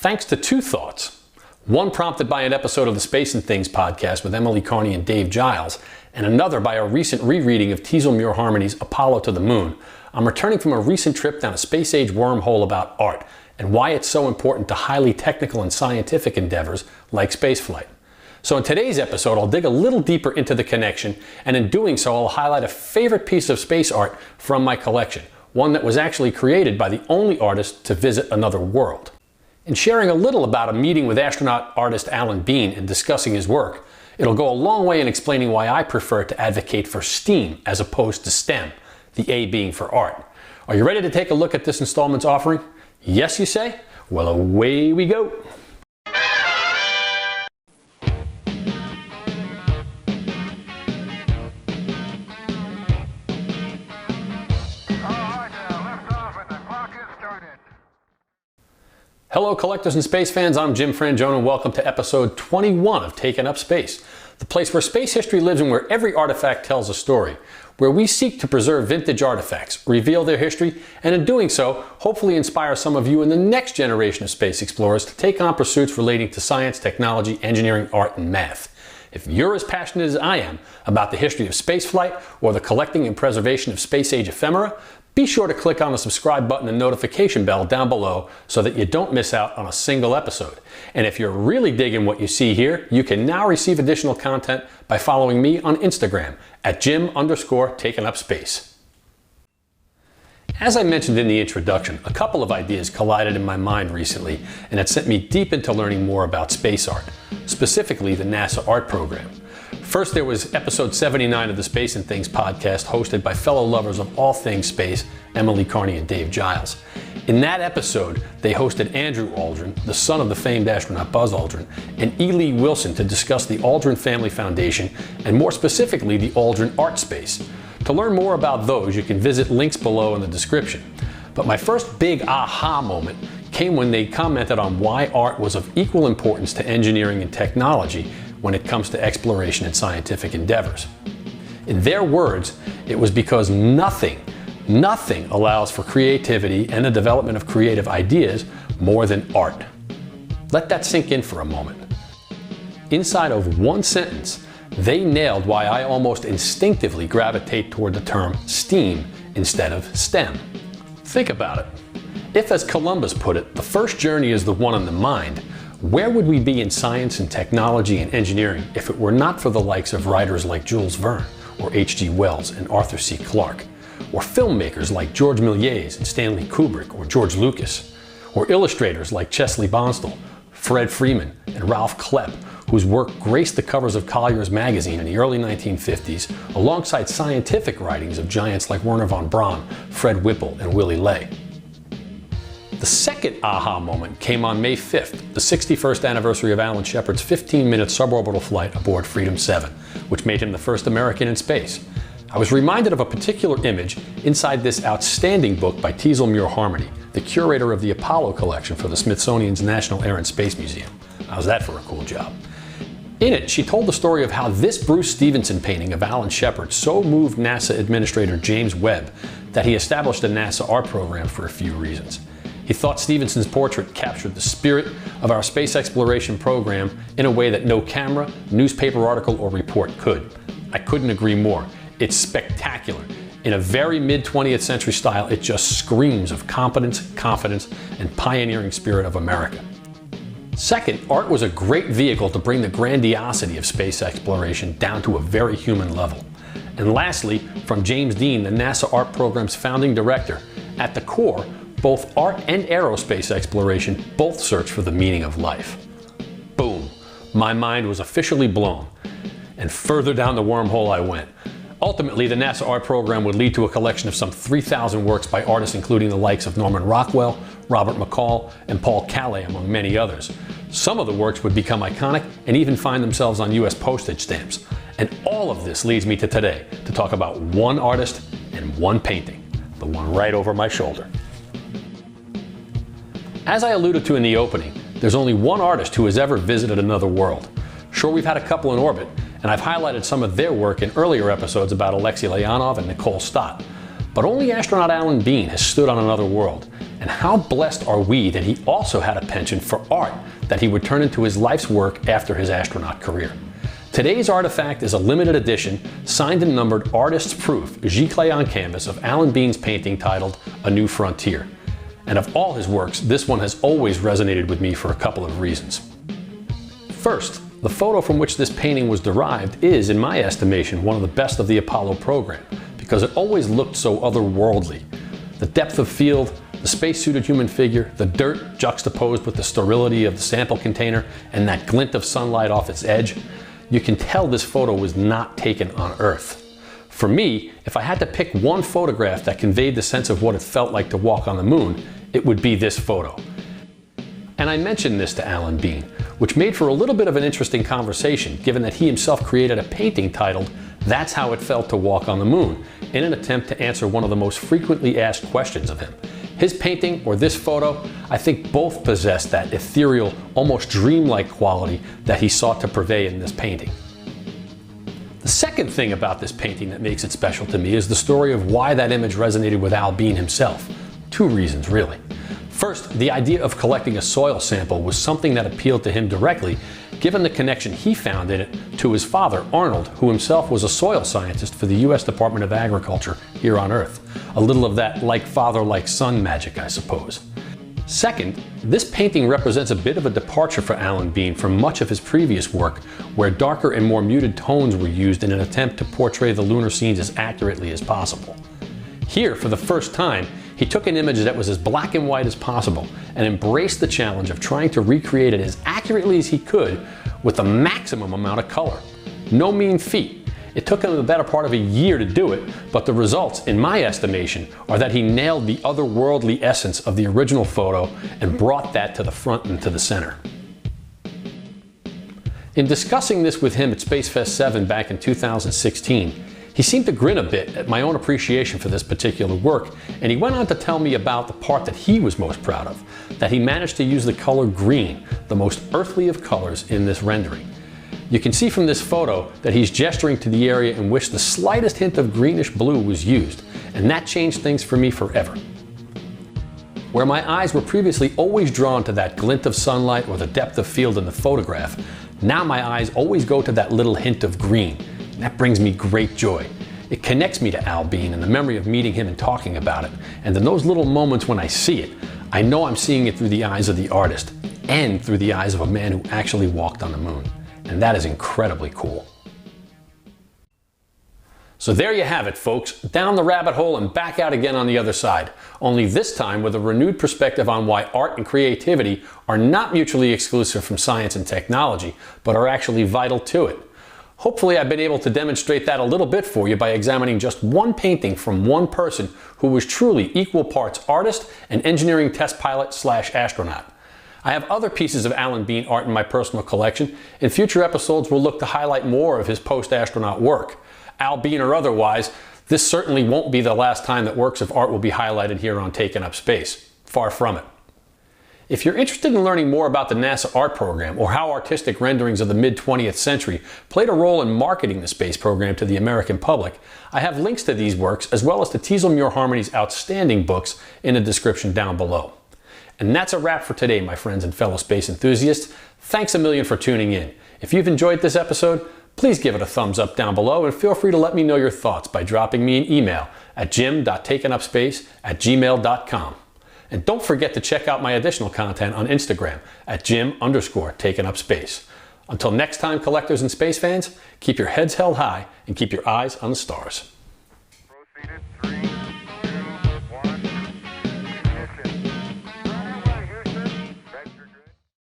thanks to two thoughts. One prompted by an episode of the Space and Things podcast with Emily Carney and Dave Giles, and another by a recent rereading of Teasel Muir-Harmony's Apollo to the Moon. I'm returning from a recent trip down a space-age wormhole about art and why it's so important to highly technical and scientific endeavors like spaceflight. So in today's episode, I'll dig a little deeper into the connection, and in doing so, I'll highlight a favorite piece of space art from my collection, one that was actually created by the only artist to visit another world. In sharing a little about a meeting with astronaut artist Alan Bean and discussing his work, it'll go a long way in explaining why I prefer to advocate for STEAM as opposed to STEM, the A being for art. Are you ready to take a look at this installment's offering? Yes, you say? Well, away we go. Hello collectors and space fans, I'm Jim Frangione and welcome to episode 21 of Taking Up Space, the place where space history lives and where every artifact tells a story, where we seek to preserve vintage artifacts, reveal their history, and in doing so, hopefully inspire some of you in the next generation of space explorers to take on pursuits relating to science, technology, engineering, art, and math. If you're as passionate as I am about the history of spaceflight or the collecting and preservation of space-age ephemera, be sure to click on the subscribe button and notification bell down below so that you don't miss out on a single episode. And if you're really digging what you see here, you can now receive additional content by following me on Instagram at Jim_TakingUpSpace. As I mentioned in the introduction, a couple of ideas collided in my mind recently, and it sent me deep into learning more about space art, specifically the NASA art program. First, there was episode 79 of the Space and Things podcast, hosted by fellow lovers of all things space, Emily Carney and Dave Giles. In that episode, they hosted Andrew Aldrin, the son of the famed astronaut Buzz Aldrin, and E. Lee Wilson to discuss the Aldrin Family Foundation, and more specifically, the Aldrin Art Space. To learn more about those, you can visit links below in the description. But my first big aha moment came when they commented on why art was of equal importance to engineering and technology when it comes to exploration and scientific endeavors. In their words, it was because nothing allows for creativity and the development of creative ideas more than art. Let that sink in for a moment. Inside of one sentence, they nailed why I almost instinctively gravitate toward the term STEAM instead of STEM. Think about it. If, as Columbus put it, the first journey is the one in the mind, where would we be in science and technology and engineering if it were not for the likes of writers like Jules Verne, or H.G. Wells and Arthur C. Clarke, or filmmakers like George Méliès and Stanley Kubrick or George Lucas, or illustrators like Chesley Bonstall, Fred Freeman, and Ralph Klepp, whose work graced the covers of Collier's magazine in the early 1950s, alongside scientific writings of giants like Wernher von Braun, Fred Whipple, and Willy Ley. The second aha moment came on May 5th, the 61st anniversary of Alan Shepard's 15-minute suborbital flight aboard Freedom 7, which made him the first American in space. I was reminded of a particular image inside this outstanding book by Teasel Muir-Harmony, the curator of the Apollo collection for the Smithsonian's National Air and Space Museum. How's that for a cool job? In it, she told the story of how this Bruce Stephenson painting of Alan Shepard so moved NASA Administrator James Webb that he established a NASA art program for a few reasons. He thought Stephenson's portrait captured the spirit of our space exploration program in a way that no camera, newspaper article, or report could. I couldn't agree more. It's spectacular. In a very mid-20th century style, it just screams of competence, confidence, and pioneering spirit of America. Second, art was a great vehicle to bring the grandiosity of space exploration down to a very human level. And lastly, from James Dean, the NASA art program's founding director, at the core, both art and aerospace exploration both search for the meaning of life. Boom, my mind was officially blown, and further down the wormhole I went. Ultimately, the NASA art program would lead to a collection of some 3,000 works by artists including the likes of Norman Rockwell, Robert McCall, and Paul Klee, among many others. Some of the works would become iconic and even find themselves on US postage stamps. And all of this leads me to today, to talk about one artist and one painting, the one right over my shoulder. As I alluded to in the opening, there's only one artist who has ever visited another world. Sure, we've had a couple in orbit, and I've highlighted some of their work in earlier episodes about Alexei Leonov and Nicole Stott. But only astronaut Alan Bean has stood on another world, And how blessed are we that he also had a penchant for art that he would turn into his life's work after his astronaut career. Today's artifact is a limited edition, signed and numbered artist's proof, giclée on canvas, of Alan Bean's painting titled A New Frontier. And of all his works, this one has always resonated with me for a couple of reasons. First, the photo from which this painting was derived is, in my estimation, one of the best of the Apollo program, because it always looked so otherworldly. The depth of field, the spacesuited human figure, the dirt juxtaposed with the sterility of the sample container, and that glint of sunlight off its edge, you can tell this photo was not taken on Earth. For me, if I had to pick one photograph that conveyed the sense of what it felt like to walk on the moon, it would be this photo. And I mentioned this to Alan Bean, which made for a little bit of an interesting conversation, given that he himself created a painting titled That's How It Felt to Walk on the Moon, in an attempt to answer one of the most frequently asked questions of him. His painting or this photo, I think both possess that ethereal, almost dreamlike quality that he sought to purvey in this painting. The second thing about this painting that makes it special to me is the story of why that image resonated with Al Bean himself. Two reasons, really. First, the idea of collecting a soil sample was something that appealed to him directly, given the connection he found in it to his father, Arnold, who himself was a soil scientist for the U.S. Department of Agriculture here on Earth. A little of that like father, like son magic, I suppose. Second, this painting represents a bit of a departure for Alan Bean from much of his previous work, where darker and more muted tones were used in an attempt to portray the lunar scenes as accurately as possible. Here, for the first time, he took an image that was as black and white as possible and embraced the challenge of trying to recreate it as accurately as he could with the maximum amount of color. No mean feat. It took him the better part of a year to do it, but the results, in my estimation, are that he nailed the otherworldly essence of the original photo and brought that to the front and to the center. In discussing this with him at SpaceFest 7 back in 2016, he seemed to grin a bit at my own appreciation for this particular work, and he went on to tell me about the part that he was most proud of, that he managed to use the color green, the most earthly of colors, in this rendering. You can see from this photo that he's gesturing to the area in which the slightest hint of greenish blue was used, and that changed things for me forever. Where my eyes were previously always drawn to that glint of sunlight or the depth of field in the photograph, now my eyes always go to that little hint of green. That brings me great joy. It connects me to Al Bean and the memory of meeting him and talking about it. And in those little moments when I see it, I know I'm seeing it through the eyes of the artist and through the eyes of a man who actually walked on the moon. And that is incredibly cool. So there you have it, folks. Down the rabbit hole and back out again on the other side. Only this time with a renewed perspective on why art and creativity are not mutually exclusive from science and technology, but are actually vital to it. Hopefully I've been able to demonstrate that a little bit for you by examining just one painting from one person who was truly equal parts artist and engineering test pilot / astronaut. I have other pieces of Alan Bean art in my personal collection. In future episodes we'll look to highlight more of his post-astronaut work. Al Bean or otherwise, this certainly won't be the last time that works of art will be highlighted here on Takin' Up Space. Far from it. If you're interested in learning more about the NASA art program or how artistic renderings of the mid-20th century played a role in marketing the space program to the American public, I have links to these works as well as to Teasel Muir-Harmony's outstanding books in the description down below. And that's a wrap for today, my friends and fellow space enthusiasts. Thanks a million for tuning in. If you've enjoyed this episode, please give it a thumbs up down below and feel free to let me know your thoughts by dropping me an email at jim.takinupspace@gmail.com. And don't forget to check out my additional content on Instagram at jim_takinupspace. Until next time, collectors and space fans, keep your heads held high and keep your eyes on the stars.